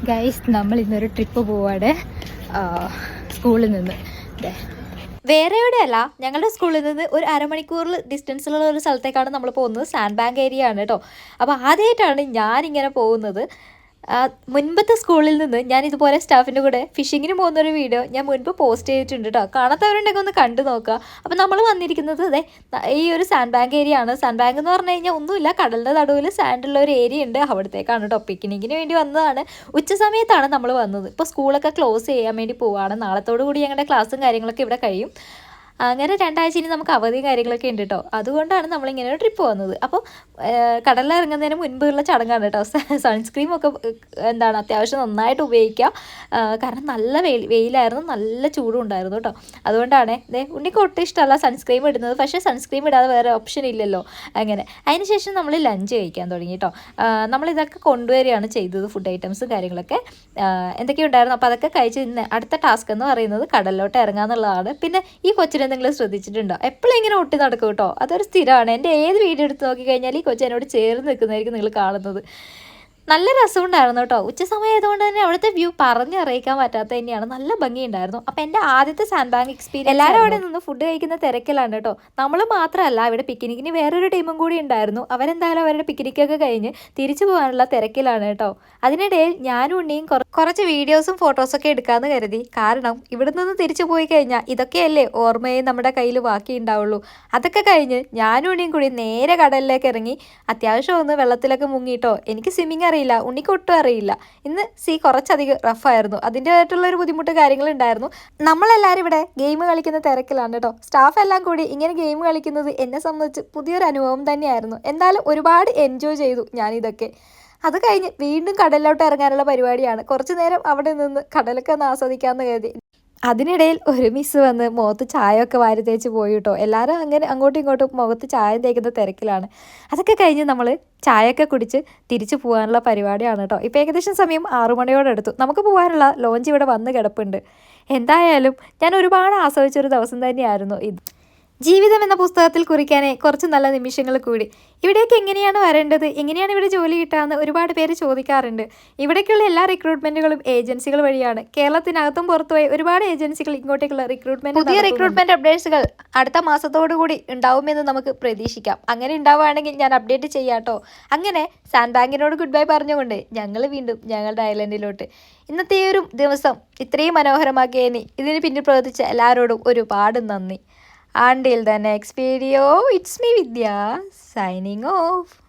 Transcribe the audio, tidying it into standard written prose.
Guys, നമ്മൾ ഇന്നൊരു trip പോവാണ് സ്കൂളിൽ നിന്ന്. വേറെ എവിടെയല്ല, ഞങ്ങളുടെ സ്കൂളിൽ നിന്ന് ഒരു അരമണിക്കൂറിൽ ഡിസ്റ്റൻസിലുള്ള ഒരു സ്ഥലത്തേക്കാണ് നമ്മൾ പോകുന്നത്. സാൻഡ് ബാങ്ക് ഏരിയ ആണ് കേട്ടോ. അപ്പോൾ ആദ്യമായിട്ടാണ് ഞാനിങ്ങനെ പോകുന്നത്. മുൻപത്തെ സ്കൂളിൽ നിന്ന് ഞാൻ ഇതുപോലെ സ്റ്റാഫിൻ്റെ കൂടെ ഫിഷിങ്ങിന് പോകുന്നൊരു വീഡിയോ ഞാൻ മുൻപ് പോസ്റ്റ് ചെയ്തിട്ടുണ്ട് കേട്ടോ. കാണാത്തവരുണ്ടെങ്കിൽ ഒന്ന് കണ്ടു നോക്കുക. അപ്പോൾ നമ്മൾ വന്നിരിക്കുന്നത് അതെ ഈ ഒരു സാൻഡ് ബാങ്ക് ഏരിയ ആണ്. സാൻഡ് ബാങ്ക് എന്ന് പറഞ്ഞു കഴിഞ്ഞാൽ ഒന്നുമില്ല, കടലിൻ്റെ നടുവിൽ സാൻഡുള്ള ഒരു ഏരിയ ഉണ്ട്. അവിടത്തേക്കാണ് കേട്ടോ. പിക്നിക്കിന് വേണ്ടി വന്നതാണ്. ഉച്ച സമയത്താണ് നമ്മൾ വന്നത്. ഇപ്പോൾ സ്കൂളൊക്കെ ക്ലോസ് ചെയ്യാൻ വേണ്ടി പോവുകയാണ്. നാളത്തോടു കൂടി ഞങ്ങളുടെ ക്ലാസ്സും കാര്യങ്ങളൊക്കെ ഇവിടെ കഴിയും. അങ്ങനെ 2 ആഴ്ച ഇനി നമുക്ക് അവധിയും കാര്യങ്ങളൊക്കെ ഉണ്ട് കേട്ടോ. അതുകൊണ്ടാണ് നമ്മളിങ്ങനെ ഒരു ട്രിപ്പ് വന്നത്. അപ്പോൾ കടലിലിറങ്ങുന്നതിന് മുൻപുള്ള ചടങ്ങാണ് കേട്ടോ. സൺസ്ക്രീമൊക്കെ അത്യാവശ്യം നന്നായിട്ട് ഉപയോഗിക്കുക. കാരണം നല്ല വെയിലായിരുന്നു, നല്ല ചൂടും ഉണ്ടായിരുന്നു കേട്ടോ. അതുകൊണ്ടാണ് ഉണ്ണിക്ക് ഒട്ടും ഇഷ്ടമല്ല സൺസ്ക്രീം ഇടുന്നത്. പക്ഷേ സൺസ്ക്രീം ഇടാതെ വേറെ ഓപ്ഷൻ ഇല്ലല്ലോ. അങ്ങനെ അതിനുശേഷം നമ്മൾ ലഞ്ച് കഴിക്കാൻ തുടങ്ങി കേട്ടോ. നമ്മളിതൊക്കെ കൊണ്ടുവരികയാണ് ചെയ്തത്, ഫുഡ് ഐറ്റംസും കാര്യങ്ങളൊക്കെ എന്തൊക്കെയോ ഉണ്ടായിരുന്നു. അപ്പോൾ അതൊക്കെ കഴിച്ച് ഇന്ന് അടുത്ത ടാസ്ക് എന്ന് പറയുന്നത് കടലിലോട്ട് ഇറങ്ങുക എന്നുള്ളതാണ്. പിന്നെ ഈ കൊച്ചിനെ നിങ്ങൾ ശ്രദ്ധിച്ചിട്ടുണ്ടോ? എപ്പോഴും ഇങ്ങനെ ഒട്ടി നടക്കും കേട്ടോ. അതൊരു സ്ഥിരമാണ്. എൻ്റെ ഏത് വീഡിയോ എടുത്ത് നോക്കിക്കഴിഞ്ഞാൽ ഈ കൊച്ചു എന്നോട് ചേർന്ന് നിൽക്കുന്നതായിരിക്കും നിങ്ങൾ കാണുന്നത്. നല്ല രസമുണ്ടായിരുന്നു കേട്ടോ. ഉച്ച സമയം ആയതുകൊണ്ട് തന്നെ അവിടുത്തെ വ്യൂ പറഞ്ഞറിയിക്കാൻ പറ്റാത്ത തന്നെയാണ്. നല്ല ഭംഗിയുണ്ടായിരുന്നു. അപ്പോൾ എൻ്റെ ആദ്യത്തെ സാൻഡ് ബാങ്ക് എക്സ്പീരിയൻസ്. എല്ലാവരും അവിടെ നിന്ന് ഫുഡ് കഴിക്കുന്ന തിരക്കിലാണ് കേട്ടോ. നമ്മൾ മാത്രമല്ല, ഇവിടെ പിക്നിക്കിന് വേറൊരു ടീമും കൂടി ഉണ്ടായിരുന്നു. അവരെന്തായാലും അവരുടെ പിക്നിക്കൊക്കെ കഴിഞ്ഞ് തിരിച്ചു പോകാനുള്ള തിരക്കിലാണ് കേട്ടോ. അതിനിടയിൽ ഞാനും ഉണ്ണിയും കുറച്ച് വീഡിയോസും ഫോട്ടോസൊക്കെ എടുക്കാമെന്ന് കരുതി. കാരണം ഇവിടെ നിന്ന് തിരിച്ചു പോയി കഴിഞ്ഞാൽ ഇതൊക്കെയല്ലേ ഓർമ്മയെ നമ്മുടെ കയ്യിൽ ബാക്കി ഉണ്ടാവുള്ളൂ. അതൊക്കെ കഴിഞ്ഞ് ഞാനും ഉണ്ണിയും കൂടി നേരെ കടലിലേക്ക് ഇറങ്ങി. അത്യാവശ്യം ഒന്ന് വെള്ളത്തിലൊക്കെ മുങ്ങിട്ടോ. എനിക്ക് സ്വിമ്മിങ് അറിയില്ല, ഉണ്ണിക്ക് ഒട്ടും അറിയില്ല. ഇന്ന് കുറച്ചധികം റഫായിരുന്നു. അതിൻ്റെതായിട്ടുള്ളൊരു ബുദ്ധിമുട്ട് കാര്യങ്ങളുണ്ടായിരുന്നു. നമ്മളെല്ലാവരും ഇവിടെ ഗെയിം കളിക്കുന്ന തിരക്കിലാണ് കേട്ടോ. സ്റ്റാഫ് എല്ലാം കൂടി ഇങ്ങനെ ഗെയിം കളിക്കുന്നത് എന്നെ സംബന്ധിച്ച് പുതിയൊരു അനുഭവം തന്നെയായിരുന്നു. എന്തായാലും ഒരുപാട് എൻജോയ് ചെയ്തു ഞാനിതൊക്കെ. അത് കഴിഞ്ഞ് വീണ്ടും കടലിലോട്ട് ഇറങ്ങാനുള്ള പരിപാടിയാണ്. കുറച്ച് നേരം അവിടെ നിന്ന് കടലൊക്കെ ഒന്ന് ആസ്വദിക്കാമെന്ന് കരുതി. അതിനിടയിൽ ഒരു മിസ് വന്ന് മുഖത്ത് ചായയൊക്കെ വാരി തേച്ച് പോയി കേട്ടോ. എല്ലാവരും അങ്ങനെ അങ്ങോട്ടും ഇങ്ങോട്ടും മുഖത്ത് ചായ തേക്കുന്ന തിരക്കിലാണ്. അതൊക്കെ കഴിഞ്ഞ് നമ്മൾ ചായയൊക്കെ കുടിച്ച് തിരിച്ചു പോകാനുള്ള പരിപാടിയാണ് കേട്ടോ. ഇപ്പോൾ ഏകദേശം സമയം 6 മണിയോടടുത്തു. നമുക്ക് പോകാനുള്ള ലോഞ്ച് ഇവിടെ വന്ന് കിടപ്പുണ്ട്. എന്തായാലും ഞാൻ ഒരുപാട് ആസ്വദിച്ചൊരു ദിവസം തന്നെയായിരുന്നു ഇത്. ജീവിതം എന്ന പുസ്തകത്തിൽ കുറിക്കാനേ കുറച്ച് നല്ല നിമിഷങ്ങൾ കൂടി. ഇവിടേക്ക് എങ്ങനെയാണ് വരേണ്ടത്, എങ്ങനെയാണ് ഇവിടെ ജോലി കിട്ടാമെന്ന് ഒരുപാട് പേര് ചോദിക്കാറുണ്ട്. ഇവിടേക്കുള്ള എല്ലാ റിക്രൂട്ട്മെൻറ്റുകളും ഏജൻസികൾ വഴിയാണ്. കേരളത്തിനകത്തും പുറത്തുപോയി ഒരുപാട് ഏജൻസികൾ ഇങ്ങോട്ടേക്കുള്ള പുതിയ റിക്രൂട്ട്മെൻറ്റ് അപ്ഡേറ്റ്സുകൾ അടുത്ത മാസത്തോടു കൂടി ഉണ്ടാവുമെന്ന് നമുക്ക് പ്രതീക്ഷിക്കാം. അങ്ങനെ ഉണ്ടാവുകയാണെങ്കിൽ ഞാൻ അപ്ഡേറ്റ് ചെയ്യാം കേട്ടോ. അങ്ങനെ സാൻഡ് ബാങ്കിനോട് ഗുഡ് ബൈ പറഞ്ഞുകൊണ്ട് ഞങ്ങൾ വീണ്ടും ഞങ്ങളുടെ ഐലൻഡിലോട്ട്. ഇന്നത്തെ ഈ ഒരു ദിവസം ഇത്രയും മനോഹരമാക്കിയതിന് ഇതിന് പിന്നിൽ പ്രവർത്തിച്ച എല്ലാവരോടും ഒരുപാട് നന്ദി. Until the next video, it's me Vidya signing off.